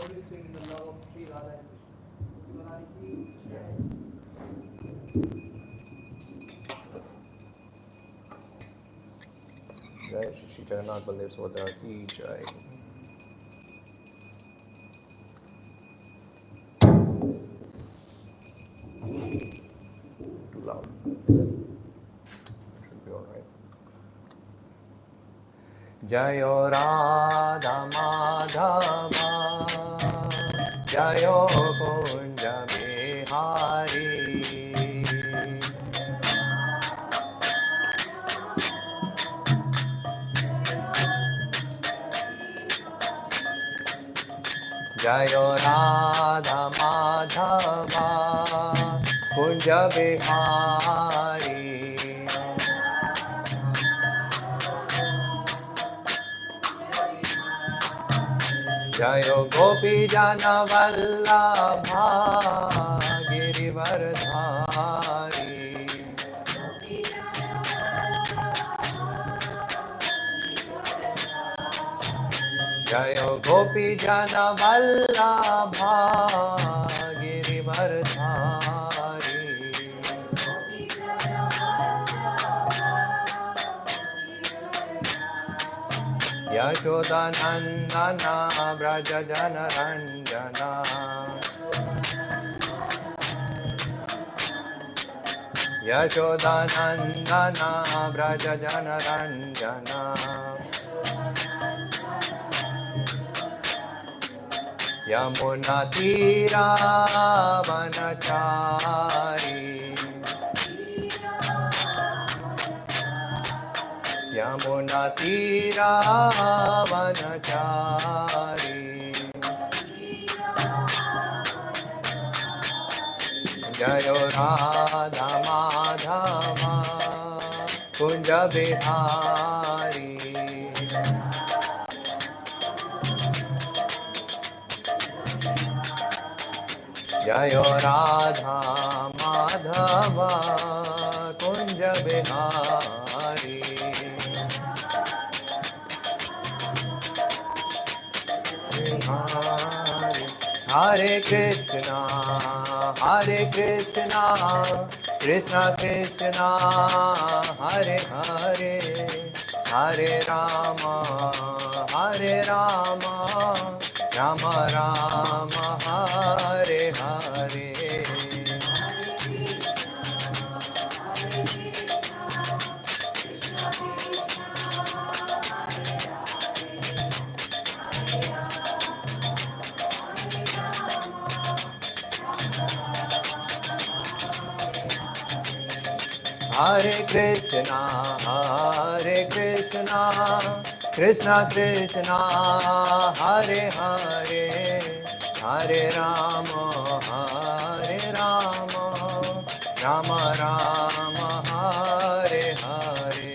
servicing in the love of Sri Radha and Krishna. Jai Shri Jagannath Baldev Subhadra ki Jai. Too loud. Is it? Should be alright. Jayo Radha Madhava Jayo Kunja Bihari Jayo Radha Madhava Kunja Bihari Jayo Gopi Jana Vallabha Girivardhari Jayo Gopi Jana Vallabha Girivardhari Yashoda Nandana Braja Jana Ranjana Yashoda Nandana Braja Jana Ranjana Yamuna Tira Vanachari Yamuna Tira Vanachari Jayo Radha Madhava Kunja Bihari Jayo Radha Madhava Kunja Bihari Hare Krishna Krishna Krishna Hare Hare Hare Rama Rama Rama Hare Hare Hare Krishna Krishna Krishna Hare Hare Hare Rama Rama Rama Hare Hare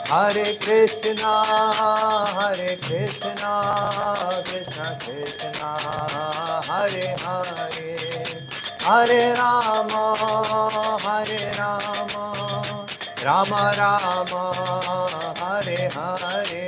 Hare Krishna Krishna Krishna Hare Hare Hare Rama Rama Rama Hare Hare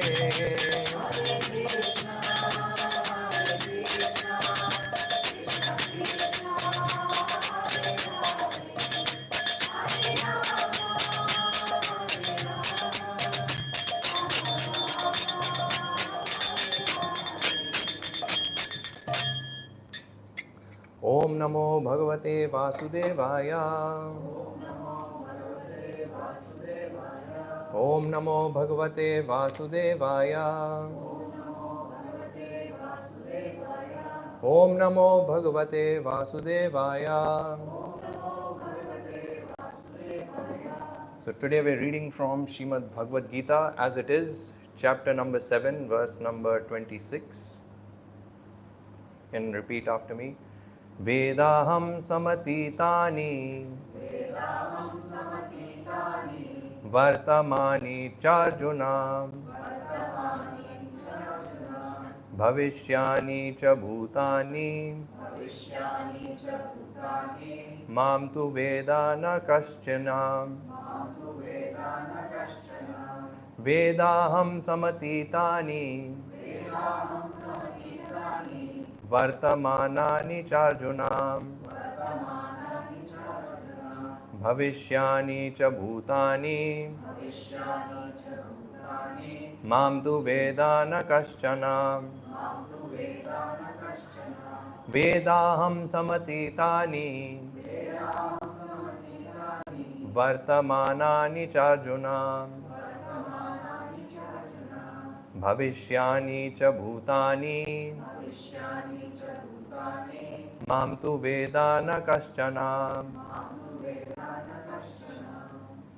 Om Namo Bhagavate Vasudevaya Om Namo Bhagavate Vasudevaya Om Namo Bhagavate Vasudevaya. So today we are reading from Srimad Bhagavad Gita as it is, chapter number 7, verse number 26. And repeat after me. Vedaham samatitani Vartamani charjuna भविष्यानि च भूतानि भविष्यानि च भूतानि मां तु वेद न कश्चन मां तु वेद न कश्चन वेदाहं समतीतानि वेदाहं समतीतानि वर्तमानानि चार्जुन वर्तमानानि च अर्जुन भविष्यानि च भूतानि भविष्यानि च भूतानि मां तु वेद न कश्चन मां तु वेद न कश्चन वेदाहं समतीतानि वेदाहं समतीतानि वर्तमानानि चार्जुन वर्तमानानि च अर्जुन भविष्यानि च भूतानि भविष्यानि च भूतानि मां तु वेद न कश्चन मां तु वेद न कश्चन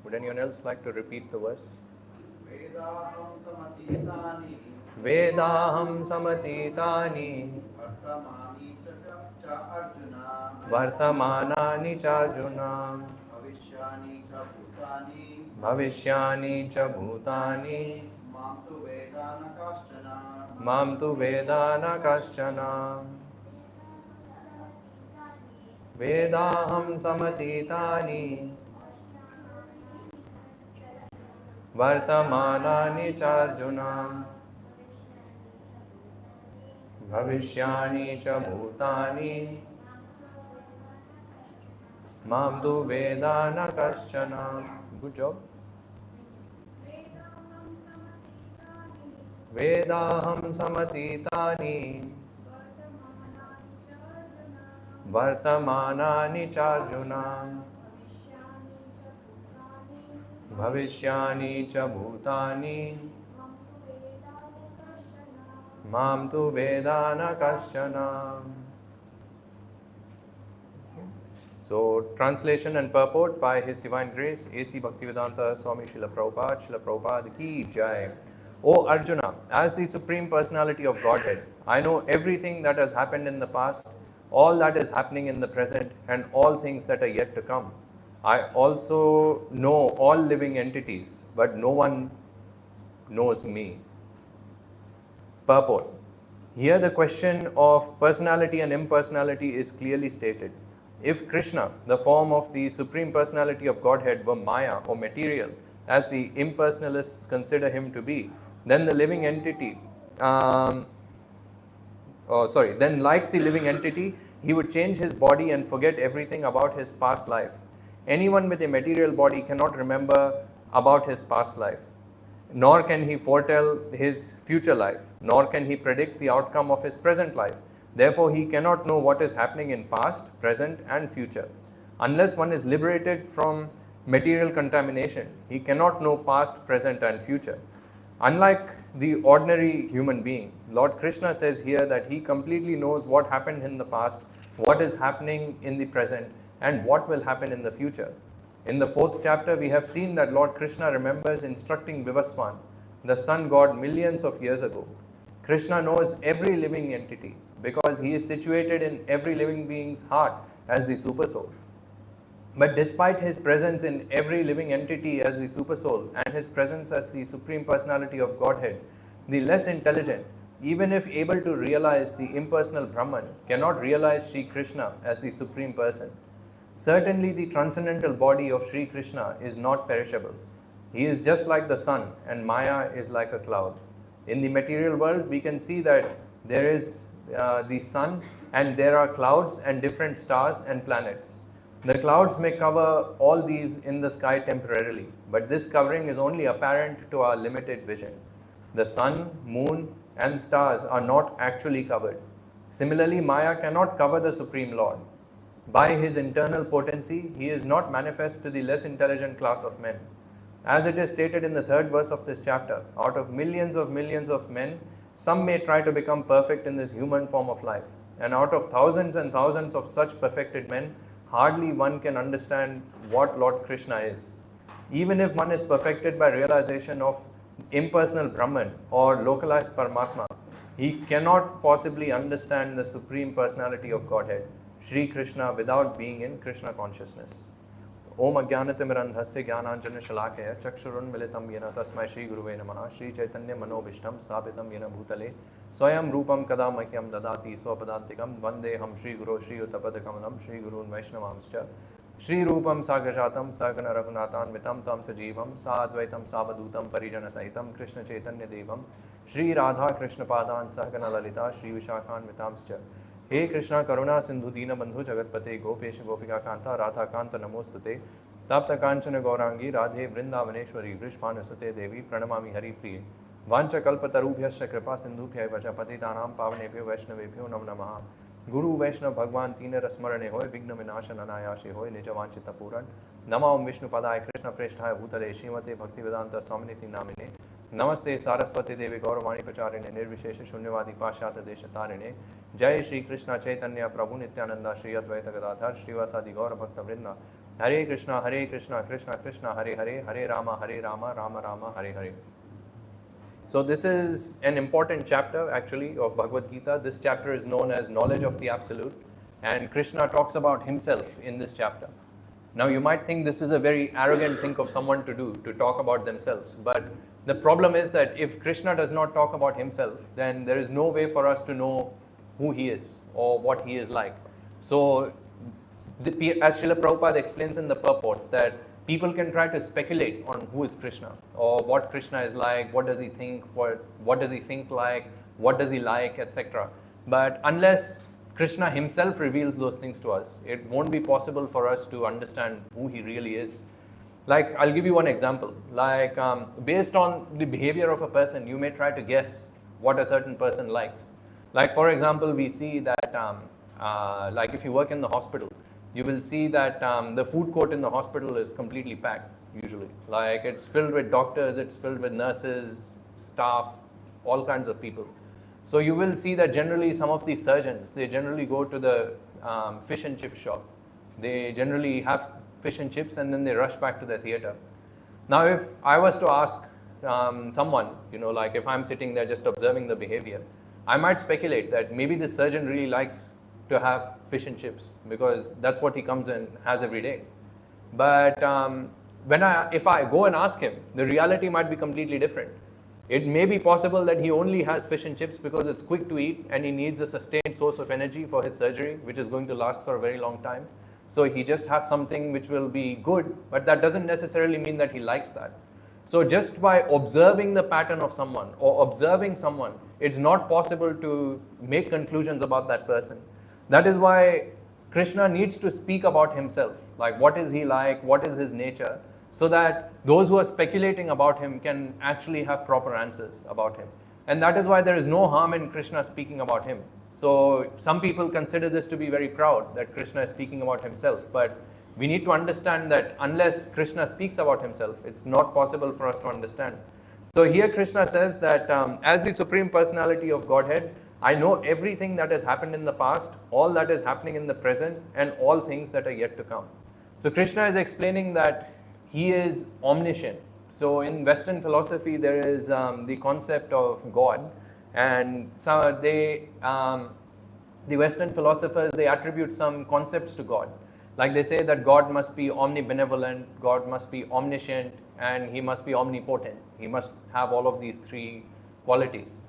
Would anyone else like to repeat the verse? वेदाहं समतीतानि वेदाहं समतीतानि वर्तमानि च अर्जुन वर्तमानानि चार्जुन भविष्यानि च भूतानि भविष्यानि च भूतानि मां तु वेद न कश्चन मां तु वेद न कश्चन वेदाहं समतीतानि वर्तमानानि चार्जुन भविष्यानि च भूतानि मां तु वेद न कश्चन Good job. वेदाहं समतीतानि वर्तमानानि चार्जुन भविष्यानि च भूतानि मां तु वेद न कश्चन So, translation and purport by His Divine Grace, A.C. Bhaktivedanta Swami Srila Prabhupada Ki Jai. O Arjuna, as the Supreme Personality of Godhead, I know everything that has happened in the past, all that is happening in the present, and all things that are yet to come. I also know all living entities, but no one knows me. Purport. Here the question of personality and impersonality is clearly stated. If Krishna, the form of the Supreme Personality of Godhead, were Maya or material, as the impersonalists consider him to be, then the living entity, then like the living entity, he would change his body and forget everything about his past life. Anyone with a material body cannot remember about his past life, nor can he foretell his future life, nor can he predict the outcome of his present life. Therefore, he cannot know what is happening in past, present, and future. Unless one is liberated from material contamination, he cannot know past, present, and future. Unlike the ordinary human being, Lord Krishna says here that he completely knows what happened in the past, what is happening in the present, and what will happen in the future. In the 4th chapter, we have seen that Lord Krishna remembers instructing Vivaswan, the sun god, millions of years ago. Krishna knows every living entity because he is situated in every living being's heart as the Supersoul. But despite his presence in every living entity as the Supersoul and his presence as the Supreme Personality of Godhead, the less intelligent, even if able to realize the impersonal Brahman, cannot realize Sri Krishna as the Supreme Person. Certainly, the transcendental body of Sri Krishna is not perishable. He is just like the sun, and Maya is like a cloud. In the material world, we can see that there is the sun, and there are clouds and different stars and planets. The clouds may cover all these in the sky temporarily, but this covering is only apparent to our limited vision. The sun, moon, and stars are not actually covered. Similarly, Maya cannot cover the Supreme Lord. By his internal potency, he is not manifest to the less intelligent class of men. As it is stated in the 3rd verse of this chapter, out of millions of men, some may try to become perfect in this human form of life. And out of thousands and thousands of such perfected men, hardly one can understand what Lord Krishna is. Even if one is perfected by realization of impersonal Brahman or localized Paramatma, he cannot possibly understand the Supreme Personality of Godhead, Sri Krishna, without being in Krishna consciousness. Om Ajnanatimirandhasya Jnananjana Shalakaya Chakshurunmilitam Yena Tasmai Shri Guruve Namaha Shri Chaitanya Manobishtam Sthapitam Yena Bhutale Swayam Rupam Kada Mahyam Dadati Swapadantikam Vandeham Shri Guru Shri Uttapadakamalam Shri Gurun Vaishnavamscha Shri Rupam Sagashatam Sagana Raghunathanvitam Tam Sajivam Sadvaitam Savadutam Parijana Sahitam Krishna Chaitanya Devam Shri Radha Krishna Padan Sahagana Lalita Shri Vishakhanvitamscha He Krishna Karuna Sindhu Dina Bandhu Jagatpate Gopesha Gopika Kanta Radha Kanta Namostute Tapta Kanchana Gaurangi Radhe Vrindavaneshwari Vrishpanasute Devi Pranamami Hari Priye Vancha Kalpatarubhyasya Kripa Sindhubhyai Vacha Patitanam Pavanebhyo Vaishnavebhyo Nam Namaha Guru Vaishnav Bhagwan Tina Rasmarane Hoy Vigna Vinashan Anayashe Hoy Nija Vanchita Puran Nama Om Vishnu Padaya Krishna Presthaya Bhutale Shrimate Bhaktivedanta Swaminiti Namine Namaste Saraswati Devi Gauravani Pacharine Nirvishesha Shunyavadi Pashyata Deshatarine Jai Shri Krishna Chaitanya Prabhu Nityananda Shri Advaita Gadadhar Srivasadi Gaura Bhakta Vrinda Hare Krishna Krishna Krishna Hare Hare Hare Rama Rama Rama Hare Hare. So this is an important chapter actually of Bhagavad Gita. This chapter is known as Knowledge of the Absolute, and Krishna talks about himself in this chapter. Now you might think this is a very arrogant thing of someone to do, to talk about themselves, but the problem is that if Krishna does not talk about himself, then there is no way for us to know who he is or what he is like. So as Srila Prabhupada explains in the purport, that people can try to speculate on who is Krishna or what Krishna is like, what does he think, what does he think like, what does he like, etc. But unless Krishna himself reveals those things to us, it won't be possible for us to understand who he really is. Like, I'll give you one example. Like, based on the behavior of a person, you may try to guess what a certain person likes. Like, for example, we see that, like if you work in the hospital, you will see that the food court in the hospital is completely packed, usually. Like, it's filled with doctors, it's filled with nurses, staff, all kinds of people. So you will see that generally some of these surgeons, they generally go to the fish and chip shop. They generally have fish and chips and then they rush back to the theater. Now, if I was to ask someone, like if I'm sitting there just observing the behavior, I might speculate that maybe this surgeon really likes to have fish and chips because that's what he comes and has every day. But if I go and ask him, the reality might be completely different. It may be possible that he only has fish and chips because it's quick to eat and he needs a sustained source of energy for his surgery, which is going to last for a very long time. So he just has something which will be good, but that doesn't necessarily mean that he likes that. So just by observing the pattern of someone or observing someone, it's not possible to make conclusions about that person. That is why Krishna needs to speak about himself, like what is he like, what is his nature, so that those who are speculating about him can actually have proper answers about him. And that is why there is no harm in Krishna speaking about him. So some people consider this to be very proud that Krishna is speaking about himself, but we need to understand that unless Krishna speaks about himself, it's not possible for us to understand. So here Krishna says that as the Supreme Personality of Godhead, I know everything that has happened in the past, all that is happening in the present, and all things that are yet to come. So Krishna is explaining that he is omniscient. So in Western philosophy, there is the concept of God, and so the Western philosophers, they attribute some concepts to God. Like they say that God must be omnibenevolent, God must be omniscient, and he must be omnipotent. He must have all of these three qualities.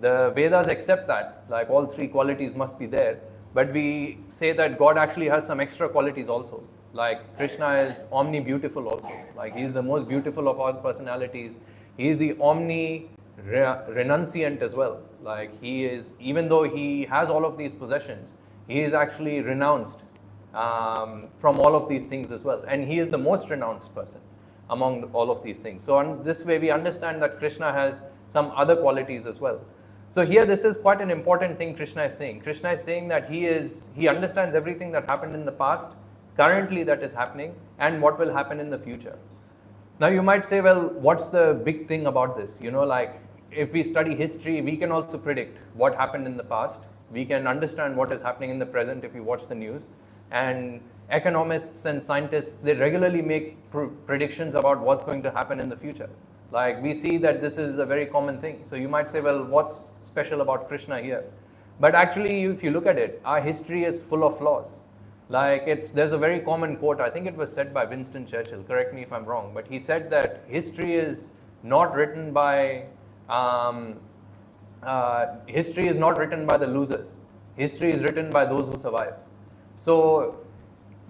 The Vedas accept that, like all three qualities must be there, but we say that God actually has some extra qualities also. Like Krishna is omni-beautiful also. Like he is the most beautiful of all personalities. He is the omni-renunciant as well. Like he is, even though he has all of these possessions, he is actually renounced from all of these things as well. And he is the most renounced person among all of these things. So on this way we understand that Krishna has some other qualities as well. So here this is quite an important thing Krishna is saying. Krishna is saying that he understands everything that happened in the past, currently that is happening, and what will happen in the future. Now you might say, well, what's the big thing about this? Like if we study history, we can also predict what happened in the past. We can understand what is happening in the present if we watch the news. And economists and scientists, they regularly make predictions about what's going to happen in the future. Like we see that this is a very common thing. So you might say, well, what's special about Krishna here? But actually, if you look at it, our history is full of flaws. Like there's a very common quote, I think it was said by Winston Churchill, correct me if I'm wrong, but he said that history is not written by the losers. History is written by those who survive. So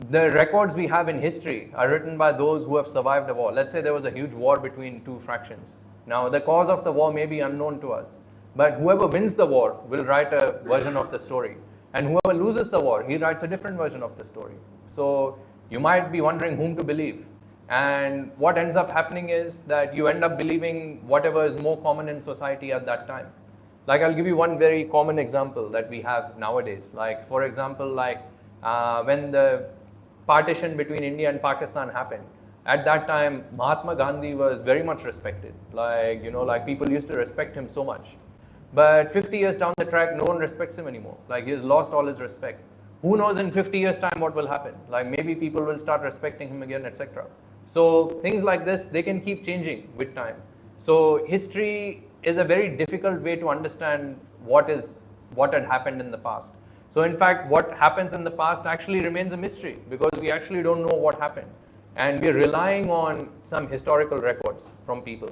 the records we have in history are written by those who have survived a war. Let's say there was a huge war between two fractions. Now the cause of the war may be unknown to us, but whoever wins the war will write a version of the story. And whoever loses the war, he writes a different version of the story. So you might be wondering whom to believe. And what ends up happening is that you end up believing whatever is more common in society at that time. Like I'll give you one very common example that we have nowadays. Like for example, when the partition between India and Pakistan happened, at that time Mahatma Gandhi was very much respected. Like people used to respect him so much. But 50 years down the track, no one respects him anymore. Like he has lost all his respect. Who knows in 50 years time what will happen? Like maybe people will start respecting him again, etc. So things like this, they can keep changing with time. So history is a very difficult way to understand what had happened in the past. So in fact, what happens in the past actually remains a mystery because we actually don't know what happened. And we're relying on some historical records from people.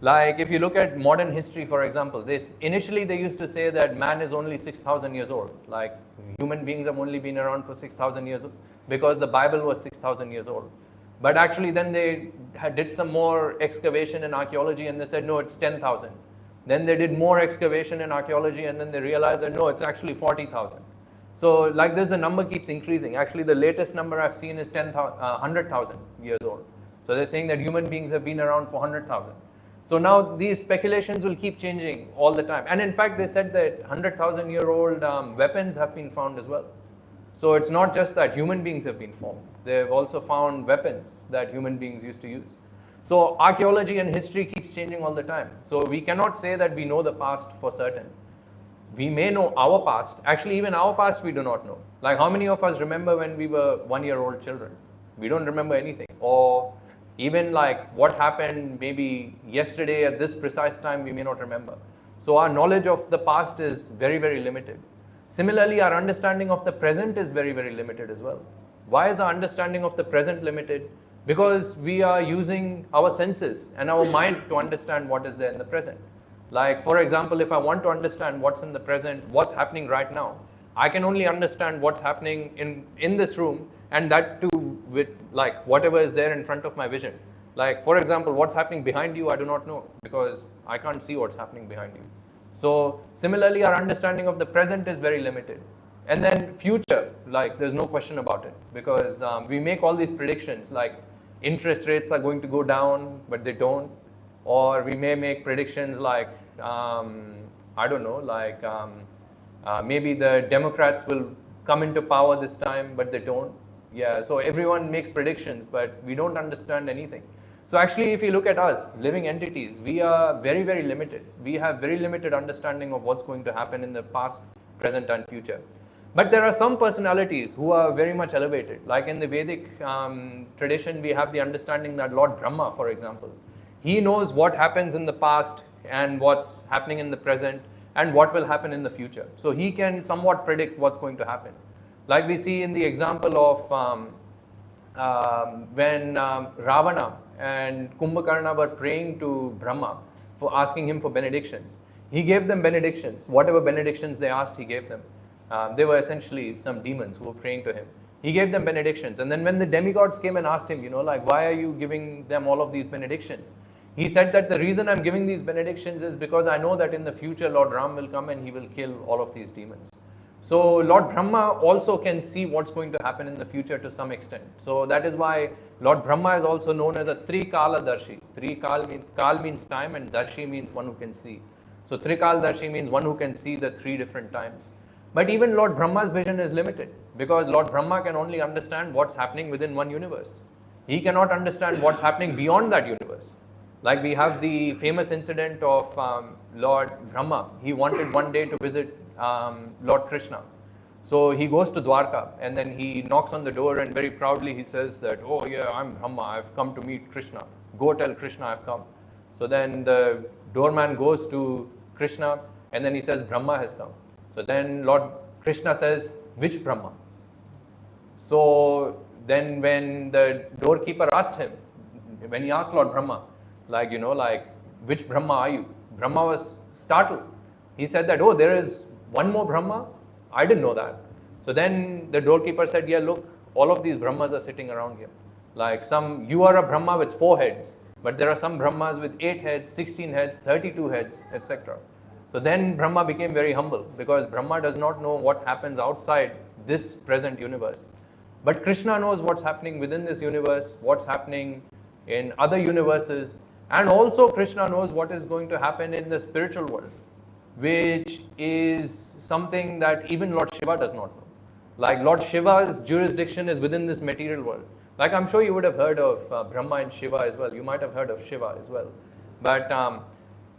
Like if you look at modern history, for example, initially they used to say that man is only 6,000 years old. Like human beings have only been around for 6,000 years because the Bible was 6,000 years old. But actually then they did some more excavation in archaeology and they said, no, it's 10,000. Then they did more excavation in archaeology and then they realized that no, it's actually 40,000. So like this, the number keeps increasing. Actually, the latest number I've seen is 100,000 years old. So they're saying that human beings have been around for 100,000. So now these speculations will keep changing all the time. And in fact, they said that 100,000-year-old weapons have been found as well. So it's not just that human beings have been formed. They've also found weapons that human beings used to use. So archaeology and history keeps changing all the time. So we cannot say that we know the past for certain. We may know our past. Actually, even our past we do not know. Like how many of us remember when we were 1-year-old children? We don't remember anything. Or even like what happened maybe yesterday at this precise time, we may not remember. So our knowledge of the past is very, very limited. Similarly, our understanding of the present is very, very limited as well. Why is our understanding of the present limited? Because we are using our senses and our mind to understand what is there in the present. Like for example, if I want to understand what's in the present, what's happening right now, I can only understand what's happening in this room, and that too with like whatever is there in front of my vision. Like for example, what's happening behind you, I do not know because I can't see what's happening behind you. So similarly, our understanding of the present is very limited. And then future, like there's no question about it because we make all these predictions like interest rates are going to go down, but they don't. Or we may make predictions like, I don't know, like maybe the Democrats will come into power this time, but they don't. Yeah, so everyone makes predictions, but we don't understand anything. So actually, if you look at us, living entities, we are very, very limited. We have very limited understanding of what's going to happen in the past, present, and future. But there are some personalities who are very much elevated. Like in the Vedic tradition, we have the understanding that Lord Brahma, for example, he knows what happens in the past and what's happening in the present and what will happen in the future. So he can somewhat predict what's going to happen. Like we see in the example of when Ravana and Kumbhakarna were praying to Brahma for asking him for benedictions. He gave them benedictions. Whatever benedictions they asked, he gave them. They were essentially some demons who were praying to him. He gave them benedictions. And then when the demigods came and asked him, like, why are you giving them all of these benedictions? He said that the reason I'm giving these benedictions is because I know that in the future Lord Ram will come and he will kill all of these demons. So Lord Brahma also can see what's going to happen in the future to some extent. So that is why Lord Brahma is also known as a Trikala Darshi. Kal means time and Darshi means one who can see. So Trikal Darshi means one who can see the 3 different times. But even Lord Brahma's vision is limited because Lord Brahma can only understand what's happening within one universe. He cannot understand what's happening beyond that universe. Like we have the famous incident of Lord Brahma. He wanted one day to visit Lord Krishna. So he goes to Dwarka and then he knocks on the door and very proudly he says that, oh yeah, I'm Brahma, I've come to meet Krishna. Go tell Krishna I've come. So then the doorman goes to Krishna and then he says, Brahma has come. So then Lord Krishna says, which Brahma? So then when the doorkeeper asked him, when he asked Lord Brahma, like, which Brahma are you? Brahma was startled. He said that, oh, there is one more Brahma? I didn't know that. So then the doorkeeper said, yeah, look, all of these Brahmas are sitting around here. Like you are a Brahma with 4 heads, but there are some Brahmas with 8 heads, 16 heads, 32 heads, etc. So then Brahma became very humble, because Brahma does not know what happens outside this present universe. But Krishna knows what's happening within this universe, what's happening in other universes, and also Krishna knows what is going to happen in the spiritual world, which is something that even Lord Shiva does not know. Like Lord Shiva's jurisdiction is within this material world. Like I'm sure you would have heard of Brahma and Shiva as well. You might have heard of Shiva as well. But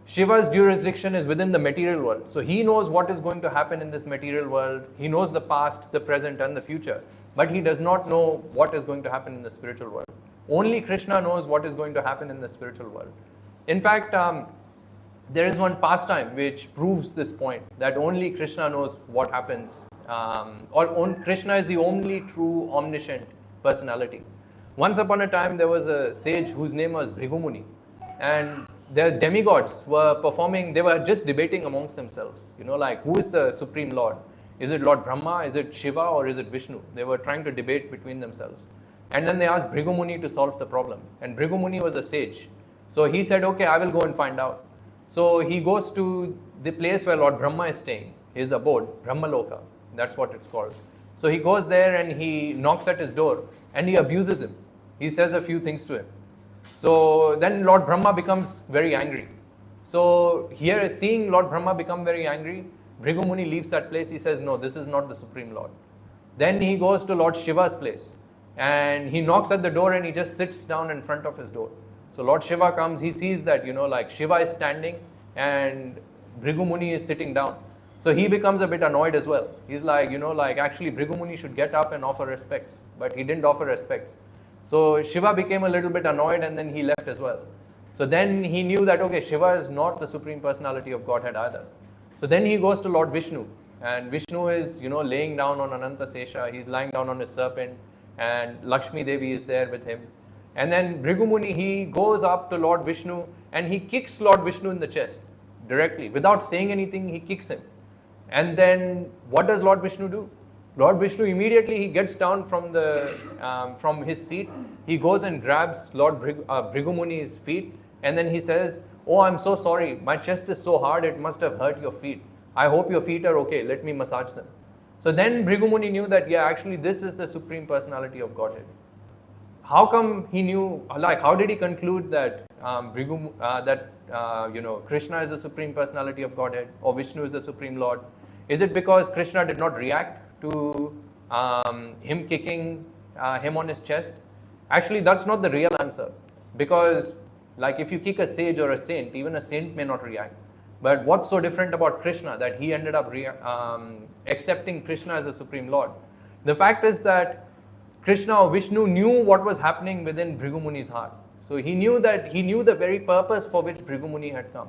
Shiva's jurisdiction is within the material world. So he knows what is going to happen in this material world. He knows the past, the present and the future. But he does not know what is going to happen in the spiritual world. Only Krishna knows what is going to happen in the spiritual world. In fact, there is one pastime which proves this point, that only Krishna knows what happens. Krishna is the only true omniscient personality. Once upon a time, there was a sage whose name was Bhrigu Muni. And their demigods were performing, they were just debating amongst themselves. Like who is the Supreme Lord? Is it Lord Brahma? Is it Shiva? Or is it Vishnu? They were trying to debate between themselves. And then they asked Bhrigu Muni to solve the problem. And Bhrigu Muni was a sage. So he said, okay, I will go and find out. So he goes to the place where Lord Brahma is staying, his abode, Brahmaloka. That's what it's called. So he goes there and he knocks at his door and he abuses him. He says a few things to him. So then Lord Brahma becomes very angry. So here, seeing Lord Brahma become very angry, Bhrigu Muni leaves that place. He says, no, this is not the Supreme Lord. Then he goes to Lord Shiva's place and he knocks at the door and he just sits down in front of his door. So Lord Shiva comes, he sees that, like Shiva is standing and Bhrigu Muni is sitting down. So he becomes a bit annoyed as well. He's like, actually Bhrigu Muni should get up and offer respects, but he didn't offer respects. So Shiva became a little bit annoyed and then he left as well. So then he knew that, okay, Shiva is not the Supreme Personality of Godhead either. So then he goes to Lord Vishnu, and Vishnu is, laying down on Ananta Sesha. He's lying down on his serpent and Lakshmi Devi is there with him. And then Bhrigu Muni, he goes up to Lord Vishnu and he kicks Lord Vishnu in the chest directly. Without saying anything, he kicks him. And then what does Lord Vishnu do? Lord Vishnu immediately, he gets down from his seat. He goes and grabs Lord Bhrigu Muni's feet and then he says, oh, I'm so sorry. My chest is so hard, it must have hurt your feet. I hope your feet are okay. Let me massage them. So then Bhrigu Muni knew that, yeah, actually this is the Supreme Personality of Godhead. How come he knew, how did he conclude that Krishna is the Supreme Personality of Godhead or Vishnu is the Supreme Lord? Is it because Krishna did not react to him kicking him on his chest? Actually, that's not the real answer, because like if you kick a sage or a saint, even a saint may not react. But what's so different about Krishna that he ended up accepting Krishna as the Supreme Lord? The fact is that Krishna or Vishnu knew what was happening within Bhrigu Muni's heart. So he knew the very purpose for which Bhrigu Muni had come.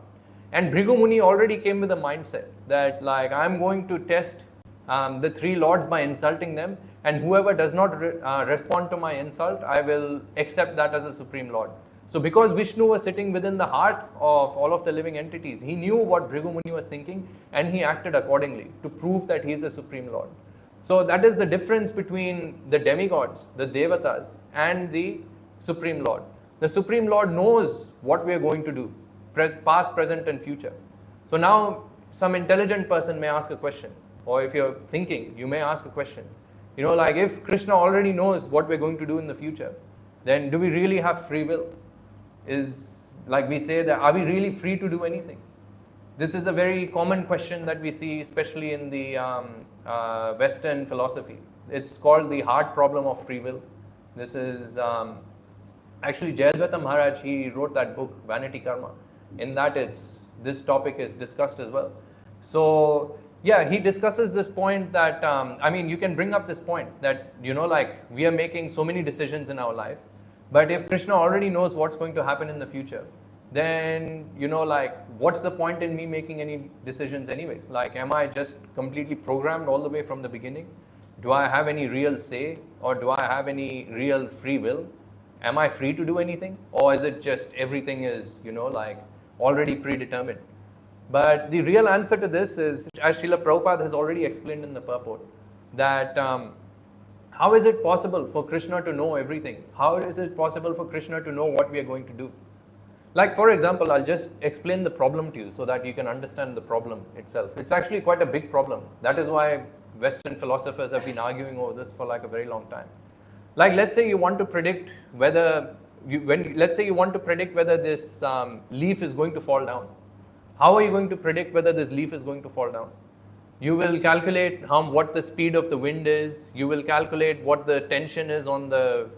And Bhrigu Muni already came with a mindset that I'm going to test the 3 lords by insulting them, and whoever does not respond to my insult, I will accept that as a Supreme Lord. So because Vishnu was sitting within the heart of all of the living entities, he knew what Bhrigu Muni was thinking and he acted accordingly to prove that he is the Supreme Lord. So that is the difference between the demigods, the devatas, and the Supreme Lord. The Supreme Lord knows what we are going to do, past, present and future. So now some intelligent person may ask a question, or if you're thinking, you may ask a question. If Krishna already knows what we're going to do in the future, then do we really have free will? Is like we say that, are we really free to do anything? This is a very common question that we see, especially in the Western philosophy. It's called the hard problem of free will. This is actually Jayadvaita Maharaj, he wrote that book, Vanity Karma. In that this topic is discussed as well. So yeah, he discusses this point that, you can bring up this point that, we are making so many decisions in our life. But if Krishna already knows what's going to happen in the future, then, what's the point in me making any decisions anyways? Am I just completely programmed all the way from the beginning? Do I have any real say, or do I have any real free will? Am I free to do anything, or is it just everything is, like already predetermined? But the real answer to this is, as Srila Prabhupada has already explained in the purport, that how is it possible for Krishna to know everything? How is it possible for Krishna to know what we are going to do? Like, for example, I'll just explain the problem to you so that you can understand the problem itself. It's actually quite a big problem. That is why Western philosophers have been arguing over this for like a very long time. Like, let's say you want to predict whether, let's say you want to predict whether this leaf is going to fall down. How are you going to predict whether this leaf is going to fall down? You will calculate what the speed of the wind is. You will calculate what the tension is on the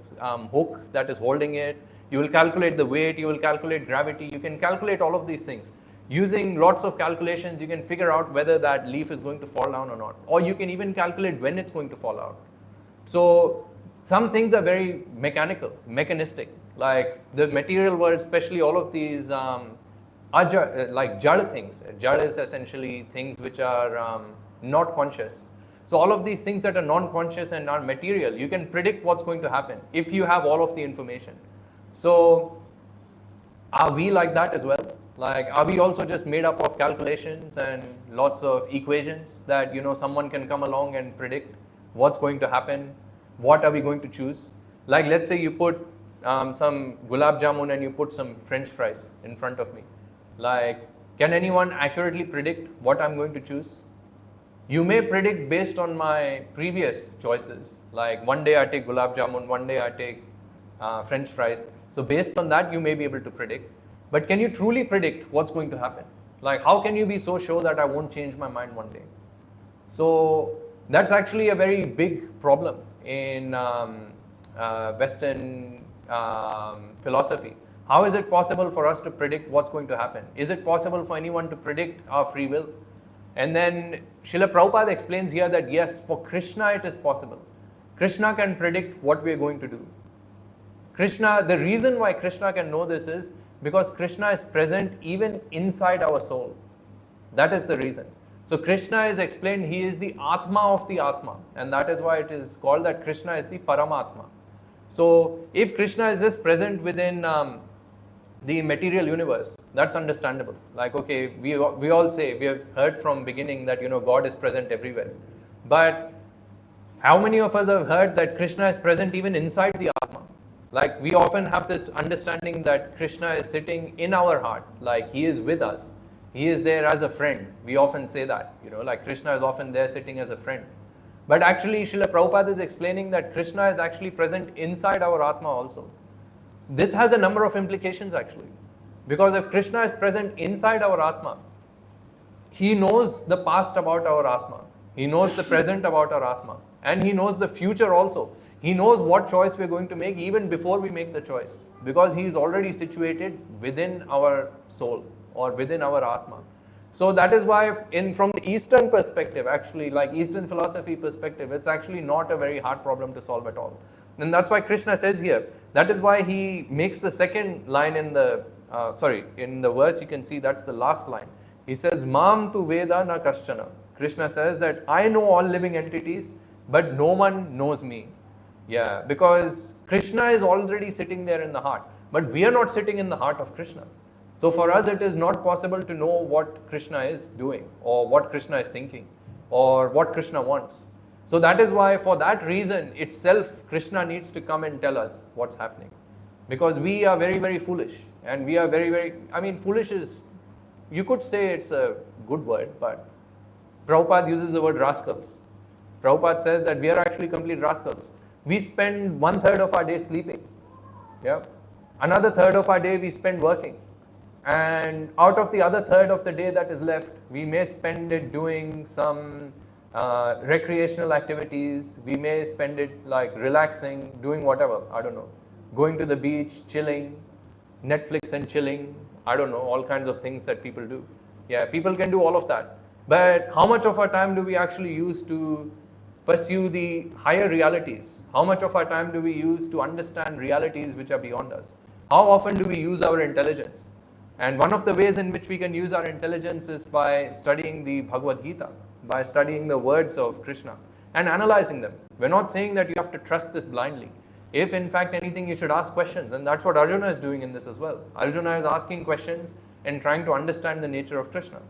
hook that is holding it. You will calculate the weight. You will calculate gravity. You can calculate all of these things. Using lots of calculations, you can figure out whether that leaf is going to fall down or not. Or you can even calculate when it's going to fall out. So some things are very mechanistic. Like the material world, especially all of these are like jada things. Jada is essentially things which are not conscious. So all of these things that are non-conscious and are material, you can predict what's going to happen if you have all of the information. So are we like that as well? Like, are we also just made up of calculations and lots of equations that, someone can come along and predict what's going to happen? What are we going to choose? Like, let's say you put some gulab jamun and you put some French fries in front of me. Like, can anyone accurately predict what I'm going to choose? You may predict based on my previous choices. Like, one day I take gulab jamun, one day I take French fries. So based on that, you may be able to predict. But can you truly predict what's going to happen? Like, how can you be so sure that I won't change my mind one day? So that's actually a very big problem in Western philosophy. How is it possible for us to predict what's going to happen? Is it possible for anyone to predict our free will? And then Srila Prabhupada explains here that yes, for Krishna it is possible. Krishna can predict what we are going to do. Krishna, the reason why Krishna can know this is because Krishna is present even inside our soul. That is the reason. So Krishna is explained, he is the Atma of the Atma, and that is why it is called that Krishna is the Paramatma. So if Krishna is just present within the material universe, that's understandable. Like, okay, we all say, we have heard from beginning that, God is present everywhere. But how many of us have heard that Krishna is present even inside the Atma? Like, we often have this understanding that Krishna is sitting in our heart, like he is with us. He is there as a friend. We often say that, like Krishna is often there sitting as a friend. But actually, Srila Prabhupada is explaining that Krishna is actually present inside our Atma also. This has a number of implications actually. Because if Krishna is present inside our Atma, he knows the past about our Atma. He knows the present about our Atma. And he knows the future also. He knows what choice we are going to make even before we make the choice. Because he is already situated within our soul or within our Atma. So that is why from the Eastern perspective, actually, like Eastern philosophy perspective, it's actually not a very hard problem to solve at all. And that's why Krishna says here, that is why he makes the second line in the verse, you can see that's the last line. He says, Mam tu Veda na kaschana. Krishna says that I know all living entities, but no one knows me. Yeah, because Krishna is already sitting there in the heart, but we are not sitting in the heart of Krishna. So for us, it is not possible to know what Krishna is doing, or what Krishna is thinking, or what Krishna wants. So that is why, for that reason itself, Krishna needs to come and tell us what's happening. Because we are very, very foolish. And we are very, very, foolish is, you could say it's a good word, but Prabhupada uses the word rascals. Prabhupada says that we are actually complete rascals. We spend 1/3 of our day sleeping. Yeah. Another 1/3 of our day we spend working. And out of the other 1/3 of the day that is left, we may spend it doing some recreational activities. We may spend it like relaxing, doing whatever, I don't know. Going to the beach, chilling, Netflix and chilling, I don't know, all kinds of things that people do. Yeah, people can do all of that. But how much of our time do we actually use to pursue the higher realities? How much of our time do we use to understand realities which are beyond us? How often do we use our intelligence? And one of the ways in which we can use our intelligence is by studying the Bhagavad Gita, by studying the words of Krishna. and analyzing them. We're not saying that you have to trust this blindly. If in fact anything, you should ask questions, and that's what Arjuna is doing in this as well. Arjuna is asking questions and trying to understand the nature of Krishna.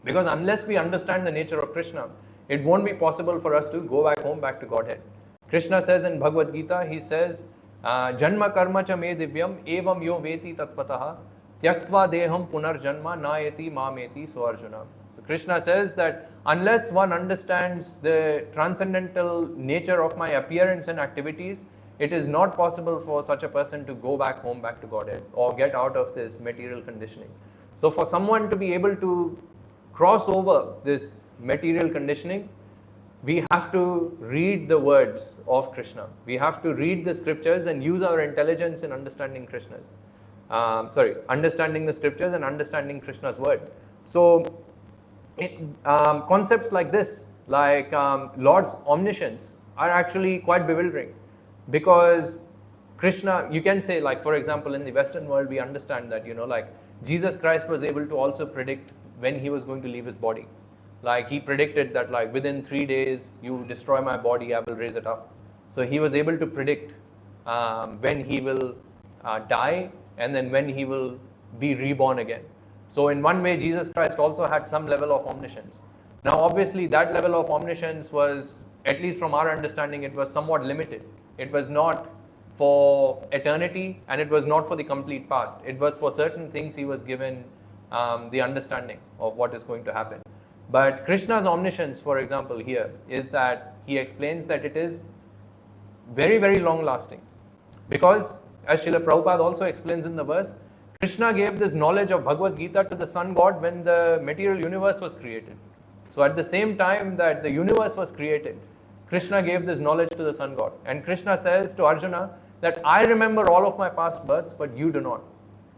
Because unless we understand the nature of Krishna, it won't be possible for us to go back home, back to Godhead. Krishna says in Bhagavad Gita, he says, Janma karma cha me divyam evam yo veti tattvataha tyaktva deham punar janma nayati mameti so Arjuna. So Krishna says that unless one understands the transcendental nature of my appearance and activities, it is not possible for such a person to go back home, back to Godhead, or get out of this material conditioning. So for someone to be able to cross over this material conditioning, we have to read the words of Krishna. We have to read the scriptures and use our intelligence in understanding understanding the scriptures and understanding Krishna's word. So concepts like this, like Lord's omniscience, are actually quite bewildering, because Krishna, you can say, like for example, in the Western world, we understand that, like Jesus Christ was able to also predict when he was going to leave his body. Like he predicted that, like within 3 days, you destroy my body, I will raise it up. So he was able to predict when he will die, and then when he will be reborn again. So in one way, Jesus Christ also had some level of omniscience. Now obviously that level of omniscience was, at least from our understanding, it was somewhat limited. It was not for eternity, and it was not for the complete past. It was for certain things he was given the understanding of what is going to happen. But Krishna's omniscience, for example, here is that he explains that it is very, very long lasting. Because as Srila Prabhupada also explains in the verse, Krishna gave this knowledge of Bhagavad Gita to the sun god when the material universe was created. So at the same time that the universe was created, Krishna gave this knowledge to the sun god. And Krishna says to Arjuna that I remember all of my past births, but you do not.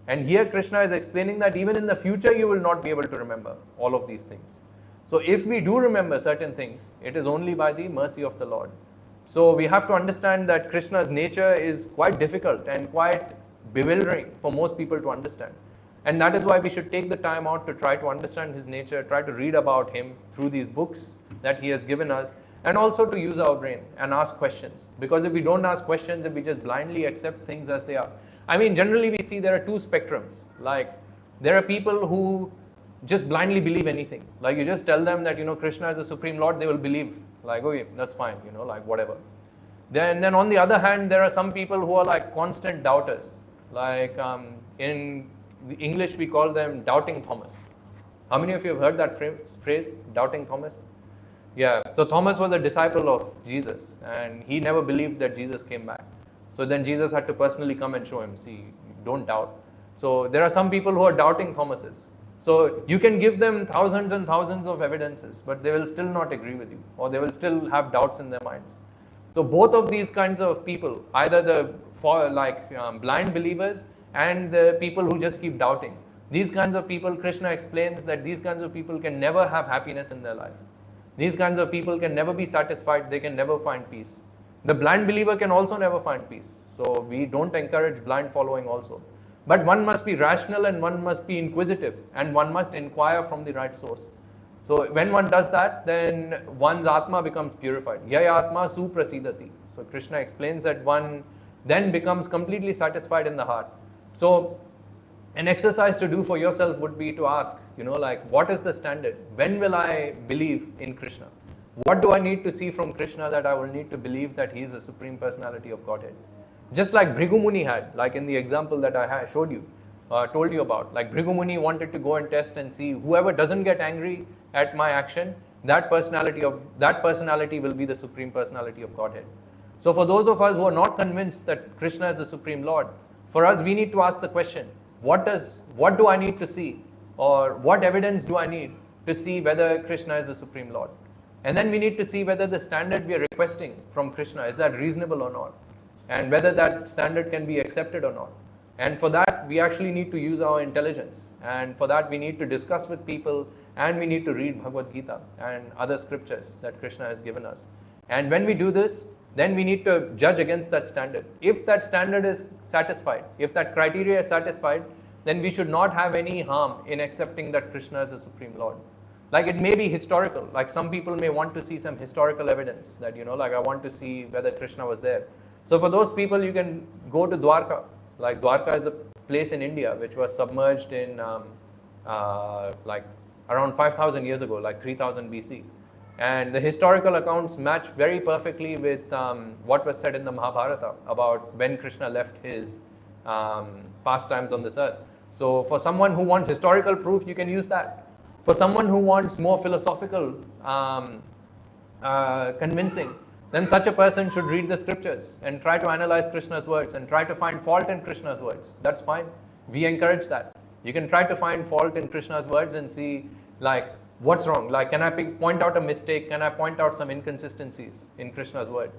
And here Krishna is explaining that even in the future you will not be able to remember all of these things. So if we do remember certain things, it is only by the mercy of the Lord. So we have to understand that Krishna's nature is quite difficult and quite bewildering for most people to understand. And that is why we should take the time out to try to understand his nature, try to read about him through these books that he has given us, and also to use our brain and ask questions. Because if we don't ask questions, if we just blindly accept things as they are. I mean, generally we see there are two spectrums. Like, there are people who just blindly believe anything. Like, you just tell them that, Krishna is the Supreme Lord, they will believe. Like, okay, that's fine, like whatever. Then on the other hand, there are some people who are like constant doubters. Like, in English, we call them doubting Thomas. How many of you have heard that phrase, doubting Thomas? Yeah, so Thomas was a disciple of Jesus, and he never believed that Jesus came back. So then Jesus had to personally come and show him, see, don't doubt. So there are some people who are doubting Thomases. So you can give them thousands and thousands of evidences, but they will still not agree with you, or they will still have doubts in their minds. So both of these kinds of people, either the blind believers and the people who just keep doubting, these kinds of people, Krishna explains that these kinds of people can never have happiness in their life. These kinds of people can never be satisfied, they can never find peace. The blind believer can also never find peace. So we don't encourage blind following also. But one must be rational, and one must be inquisitive, and one must inquire from the right source. So when one does that, then one's Atma becomes purified. Yaya Atma suprasidati. So Krishna explains that one then becomes completely satisfied in the heart. So an exercise to do for yourself would be to ask, what is the standard? When will I believe in Krishna? What do I need to see from Krishna that I will need to believe that he is the Supreme Personality of Godhead? Just like Bhrigu Muni had, like in the example that I told you about. Like Bhrigu Muni wanted to go and test and see whoever doesn't get angry at my action, that personality will be the Supreme Personality of Godhead. So for those of us who are not convinced that Krishna is the Supreme Lord, for us we need to ask the question, what do I need to see, or what evidence do I need to see whether Krishna is the Supreme Lord? And then we need to see whether the standard we are requesting from Krishna, is that reasonable or not, and whether that standard can be accepted or not. And for that, we actually need to use our intelligence, and for that we need to discuss with people, and we need to read Bhagavad Gita and other scriptures that Krishna has given us. And when we do this, then we need to judge against that standard. If that standard is satisfied, if that criteria is satisfied, then we should not have any harm in accepting that Krishna is the Supreme Lord. Like it may be historical. Like some people may want to see some historical evidence that, like I want to see whether Krishna was there. So for those people, you can go to Dwarka. Like Dwarka is a place in India which was submerged in like around 5,000 years ago, like 3000 BC. And the historical accounts match very perfectly with what was said in the Mahabharata about when Krishna left his pastimes on this earth. So for someone who wants historical proof, you can use that. For someone who wants more philosophical convincing, then such a person should read the scriptures and try to analyze Krishna's words and try to find fault in Krishna's words. That's fine. We encourage that. You can try to find fault in Krishna's words and see, like, what's wrong? Like, can I point out a mistake? Can I point out some inconsistencies in Krishna's word?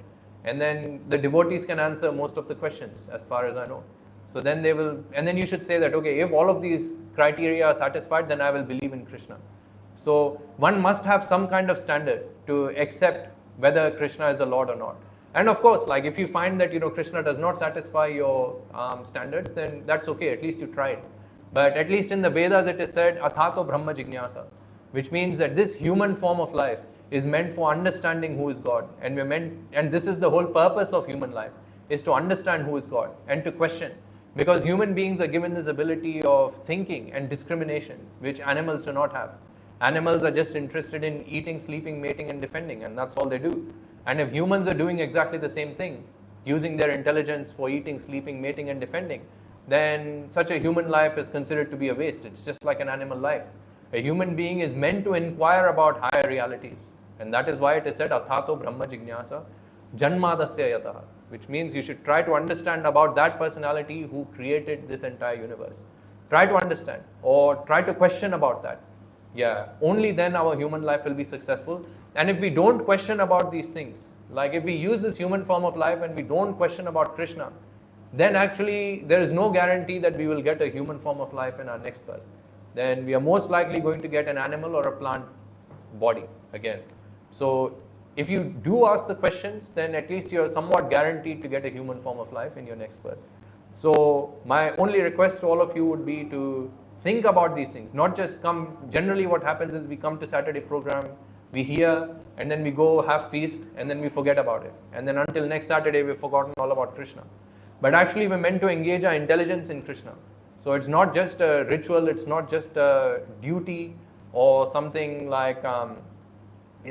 And then the devotees can answer most of the questions, as far as I know. So then they will, and then you should say that, okay, if all of these criteria are satisfied, then I will believe in Krishna. So one must have some kind of standard to accept whether Krishna is the Lord or not. And of course, like if you find that, Krishna does not satisfy your standards, then that's okay, at least you tried. But at least in the Vedas it is said, Athato Brahma Jignasa, which means that this human form of life is meant for understanding who is God. And this is the whole purpose of human life, is to understand who is God and to question. Because human beings are given this ability of thinking and discrimination, which animals do not have. Animals are just interested in eating, sleeping, mating, and defending, and that's all they do. And if humans are doing exactly the same thing, using their intelligence for eating, sleeping, mating, and defending, then such a human life is considered to be a waste. It's just like an animal life. A human being is meant to inquire about higher realities. And that is why it is said, Athato Brahma Jignasa Janmadasya Yataha, which means you should try to understand about that personality who created this entire universe. Try to understand or try to question about that. Yeah, only then our human life will be successful. And if we don't question about these things, like if we use this human form of life and we don't question about Krishna, then actually there is no guarantee that we will get a human form of life in our next birth. Then we are most likely going to get an animal or a plant body again. So if you do ask the questions, then at least you are somewhat guaranteed to get a human form of life in your next birth. So my only request to all of you would be to think about these things, not just come. Generally what happens is we come to Saturday program, we hear, and then we go have feast, and then we forget about it. And then until next Saturday, we've forgotten all about Krishna. But actually we're meant to engage our intelligence in Krishna. So it's not just a ritual, it's not just a duty or something like a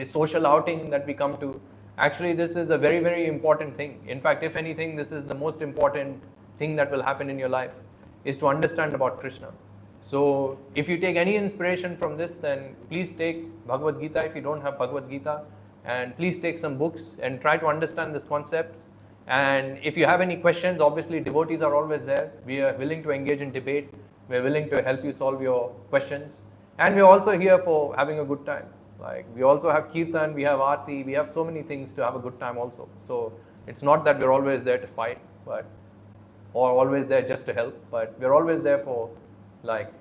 social outing that we come to. Actually, this is a very, very important thing. In fact, if anything, this is the most important thing that will happen in your life, is to understand about Krishna. So if you take any inspiration from this, then please take Bhagavad Gita if you don't have Bhagavad Gita, and please take some books and try to understand this concept. And if you have any questions, obviously devotees are always there. We are willing to engage in debate. We're willing to help you solve your questions. And we're also here for having a good time. Like we also have Kirtan, we have Aarti, we have so many things to have a good time also. So it's not that we're always there to fight, or always there just to help, but we're always there for like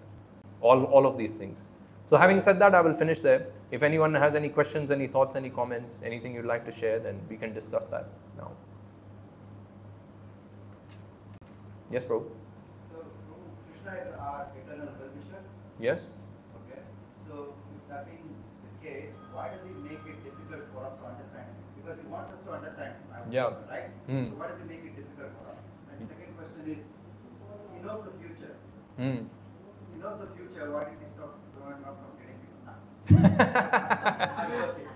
all of these things. So having said that, I will finish there. If anyone has any questions, any thoughts, any comments, anything you'd like to share, then we can discuss that now. Yes, bro. So, Krishna is our eternal well-wisher. Yes. Okay. So, with that being the case, why does he make it difficult for us to understand him? Because he wants us to understand him, Yeah. right? Mm. So, why does he make it difficult for us? And the second question is, he knows the future. Mm. He knows the future. Why did he stop not from getting people now? I'm joking.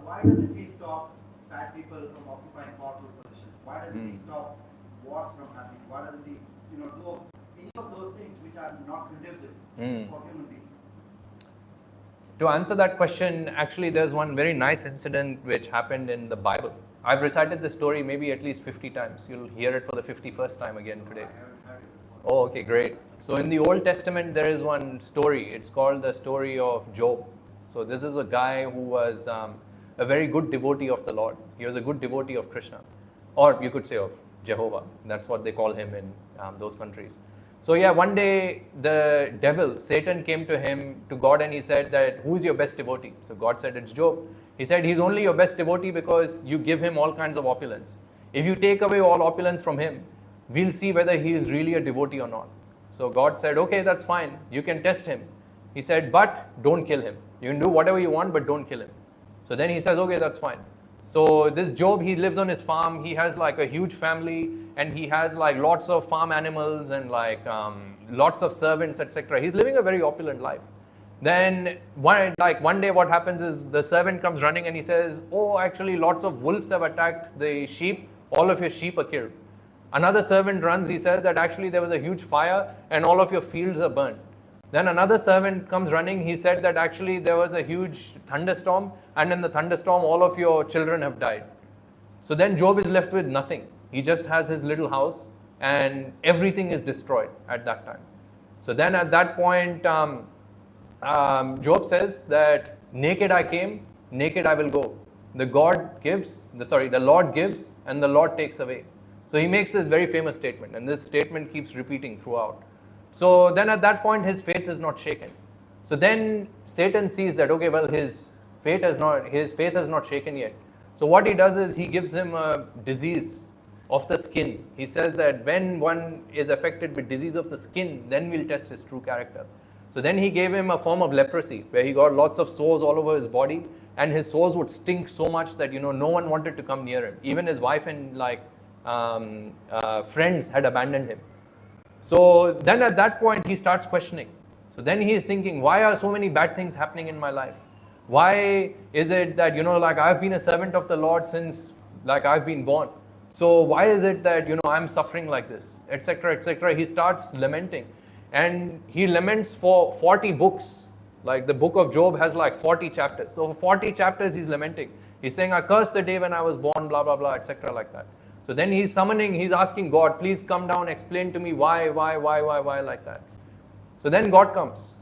Why doesn't he stop bad people from occupying powerful positions? Why doesn't he stop wars from happening? Why doesn't he, do any of those things which are not conducive for human beings? To answer that question, actually there's one very nice incident which happened in the Bible. I've recited this story maybe at least 50 times. You'll hear it for the 51st time again today. I haven't heard it before. Oh, okay, great. So in the Old Testament, there is one story. It's called the story of Job. So this is a guy who was a very good devotee of the Lord. He was a good devotee of Krishna. Or you could say of Jehovah. That's what they call him in those countries. So yeah, one day the devil, Satan, came to him, to God, and he said that, who's your best devotee? So God said, it's Job. He said, he's only your best devotee because you give him all kinds of opulence. If you take away all opulence from him, we'll see whether he is really a devotee or not. So God said, okay, that's fine. You can test him. He said, but don't kill him. You can do whatever you want, but don't kill him. So then he says, okay, that's fine. So this Job, he lives on his farm. He has like a huge family, and he has like lots of farm animals and like lots of servants, etc. He's living a very opulent life. Then one day what happens is the servant comes running and he says, oh, actually lots of wolves have attacked the sheep. All of your sheep are killed. Another servant runs. He says that actually there was a huge fire and all of your fields are burnt. Then another servant comes running. He said that actually there was a huge thunderstorm, and in the thunderstorm all of your children have died. So then Job is left with nothing. He just has his little house and everything is destroyed at that time. So then at that point, Job says that naked I came, naked I will go. The Lord gives and the Lord takes away. So he makes this very famous statement, and this statement keeps repeating throughout. So then at that point his faith is not shaken. So then Satan sees that, okay, well, his faith has not shaken yet. So what he does is he gives him a disease of the skin. He says that when one is affected with disease of the skin, then we'll test his true character. So then he gave him a form of leprosy where he got lots of sores all over his body, and his sores would stink so much that no one wanted to come near him. Even his wife and friends had abandoned him. So then at that point he starts questioning. So then he is thinking, why are so many bad things happening in my life? Why is it that I've been a servant of the Lord since I've been born? So why is it that I'm suffering like this, etc., etc. He starts lamenting, and he laments for 40 books. Like the book of Job has 40 chapters. So for 40 chapters he's lamenting. He's saying, I cursed the day when I was born, blah blah blah, etc., like that. So then he's asking God, please come down, explain to me why like that. So then God comes,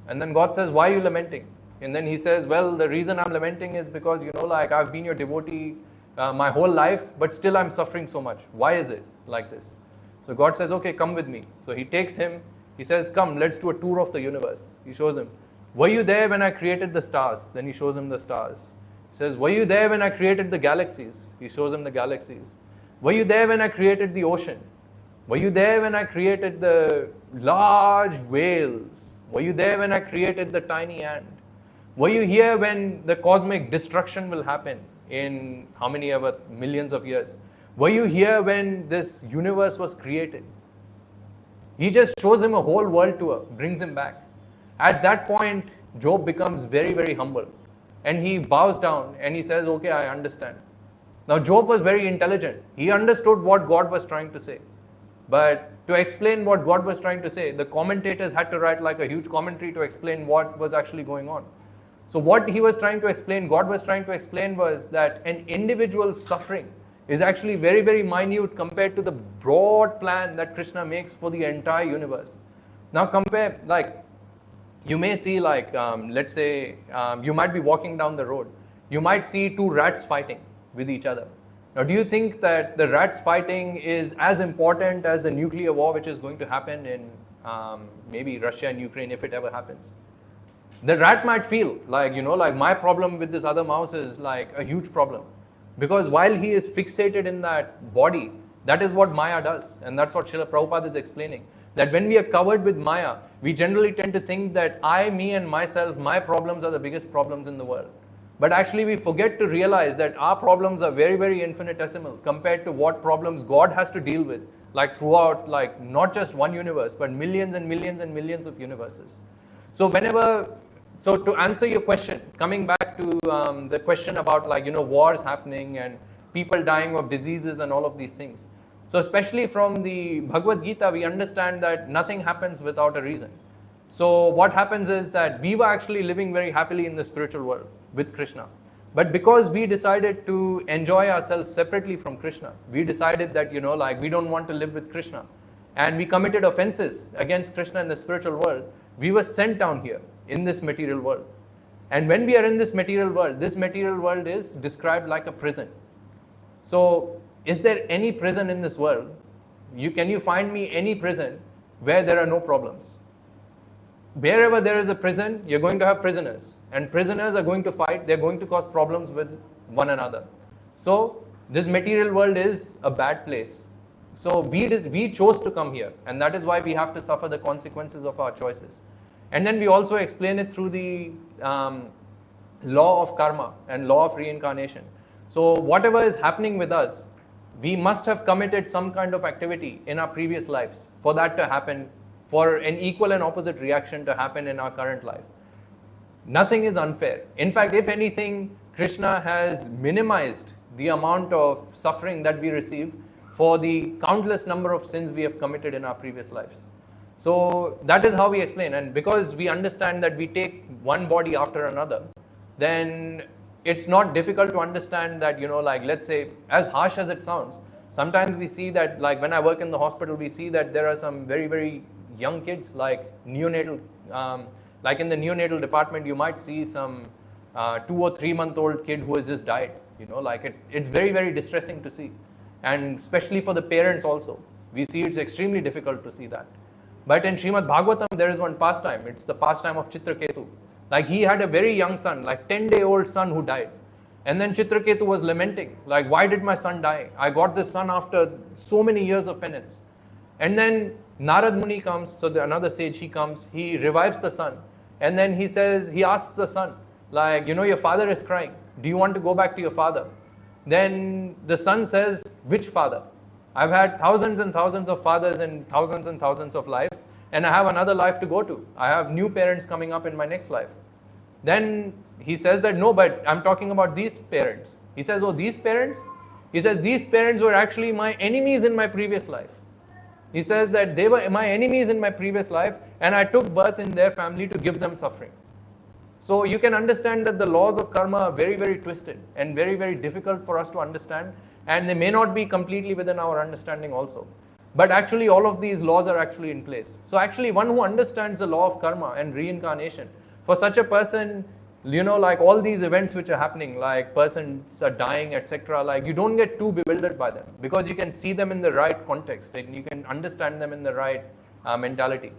and then God says, why are you lamenting? And then he says, well, the reason I'm lamenting is because I've been your devotee my whole life, but still I'm suffering so much. Why is it like this? So God says, okay, come with me. So he takes him. He says, come, let's do a tour of the universe. He shows him, were you there when I created the stars? Then he shows him the stars. He says, were you there when I created the galaxies? He shows him the galaxies. Were you there when I created the ocean? Were you there when I created the large whales? Were you there when I created the tiny ant? Were you here when the cosmic destruction will happen in how many ever millions of years? Were you here when this universe was created? He just shows him a whole world tour, brings him back. At that point, Job becomes very, very humble. And he bows down and he says, okay, I understand. Now Job was very intelligent. He understood what God was trying to say. But to explain what God was trying to say, the commentators had to write a huge commentary to explain what was actually going on. So what he was trying to explain, God was trying to explain, was that an individual's suffering is actually very, very minute compared to the broad plan that Krishna makes for the entire universe. Now compare, you may see let's say you might be walking down the road. You might see two rats fighting with each other. Now, do you think that the rats fighting is as important as the nuclear war which is going to happen in maybe Russia and Ukraine if it ever happens? The rat might feel my problem with this other mouse is a huge problem. Because while he is fixated in that body, that is what Maya does. And that's what Srila Prabhupada is explaining. That when we are covered with Maya, we generally tend to think that I, me and myself, my problems are the biggest problems in the world. But actually we forget to realize that our problems are very, very infinitesimal compared to what problems God has to deal with, throughout, not just one universe, but millions and millions and millions of universes. So to answer your question, coming back to the question about wars happening and people dying of diseases and all of these things. So especially from the Bhagavad Gita, we understand that nothing happens without a reason. So what happens is that we were actually living very happily in the spiritual world with Krishna. But because we decided to enjoy ourselves separately from Krishna, we decided that, we don't want to live with Krishna. And we committed offenses against Krishna in the spiritual world. We were sent down here in this material world. And when we are in this material world is described like a prison. So is there any prison in this world? Can you find me any prison where there are no problems? Wherever there is a prison, you're going to have prisoners. And prisoners are going to fight. They're going to cause problems with one another. So this material world is a bad place. So we chose to come here. And that is why we have to suffer the consequences of our choices. And then we also explain it through the law of karma and law of reincarnation. So whatever is happening with us, we must have committed some kind of activity in our previous lives for that to happen, for an equal and opposite reaction to happen in our current life. Nothing is unfair. In fact, if anything, Krishna has minimized the amount of suffering that we receive for the countless number of sins we have committed in our previous lives. So that is how we explain. And because we understand that we take one body after another, then it's not difficult to understand that, like, let's say, as harsh as it sounds, sometimes we see that, like, when I work in the hospital, we see that there are some very, very young kids, like neonatal, like in the neonatal department, you might see some 2 or 3 month old kid who has just died. Like it's very, very distressing to see. And especially for the parents also. We see it's extremely difficult to see that. But in Srimad Bhagavatam, there is one pastime. It's the pastime of Chitraketu. Like he had a very young son, like 10-day-old son who died. And then Chitraketu was lamenting, like, why did my son die? I got this son after so many years of penance. And then Narad Muni comes, so another sage, he comes, he revives the son. And then he says, he asks the son, like, your father is crying. Do you want to go back to your father? Then the son says, which father? I've had thousands and thousands of fathers and thousands of lives, and I have another life to go to. I have new parents coming up in my next life. Then he says that, no, but I'm talking about these parents. He says, oh, these parents? He says, these parents were actually my enemies in my previous life. He says that they were my enemies in my previous life, and I took birth in their family to give them suffering. So you can understand that the laws of karma are very, very twisted and very, very difficult for us to understand, and they may not be completely within our understanding also. But actually all of these laws are actually in place. So actually one who understands the law of karma and reincarnation, for such a person, like all these events which are happening, like persons are dying, etc., like you don't get too bewildered by them, because you can see them in the right context and you can understand them in the right mentality.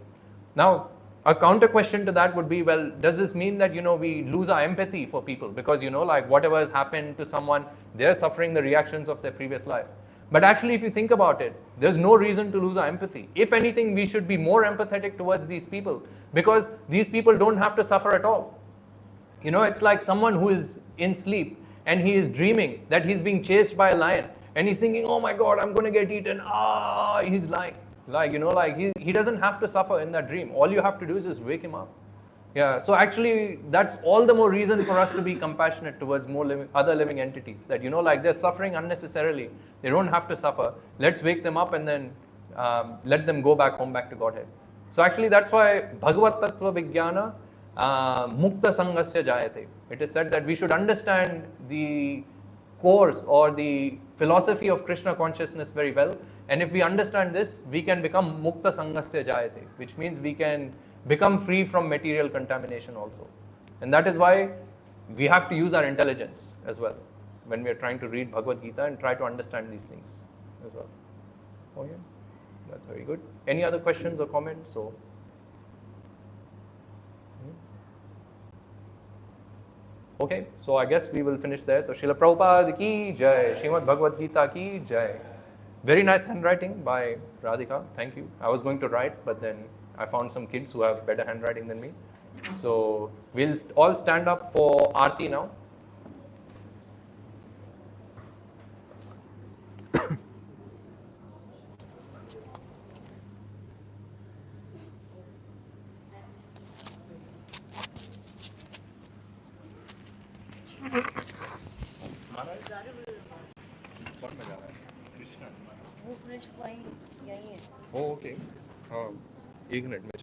Now, a counter question to that would be, well, does this mean that, we lose our empathy for people? Because, like whatever has happened to someone, they're suffering the reactions of their previous life. But actually, if you think about it, there's no reason to lose our empathy. If anything, we should be more empathetic towards these people, because these people don't have to suffer at all. It's like someone who is in sleep and he is dreaming that he's being chased by a lion and he's thinking, oh my God, I'm going to get eaten. He's lying. He doesn't have to suffer in that dream. All you have to do is just wake him up. Yeah, so actually that's all the more reason for us to be compassionate towards other living entities. That, they're suffering unnecessarily. They don't have to suffer. Let's wake them up and then let them go back home, back to Godhead. So actually that's why Bhagavat Tattva Vijnana Mukta Sangasya Jayate. It is said that we should understand the course or the philosophy of Krishna consciousness very well. And if we understand this, we can become Mukta Sangasya Jayate, which means we can become free from material contamination also. And that is why we have to use our intelligence as well when we are trying to read Bhagavad Gita and try to understand these things as well. Oh yeah, that's very good. Any other questions or comments? Okay, so I guess we will finish there. So Srila Prabhupada ki jai, Srimad Bhagavad Gita ki jai. Very nice handwriting by Radhika. Thank you. I was going to write, but then I found some kids who have better handwriting than me. So we'll all stand up for Aarti now. Oh, okay. 1 minute.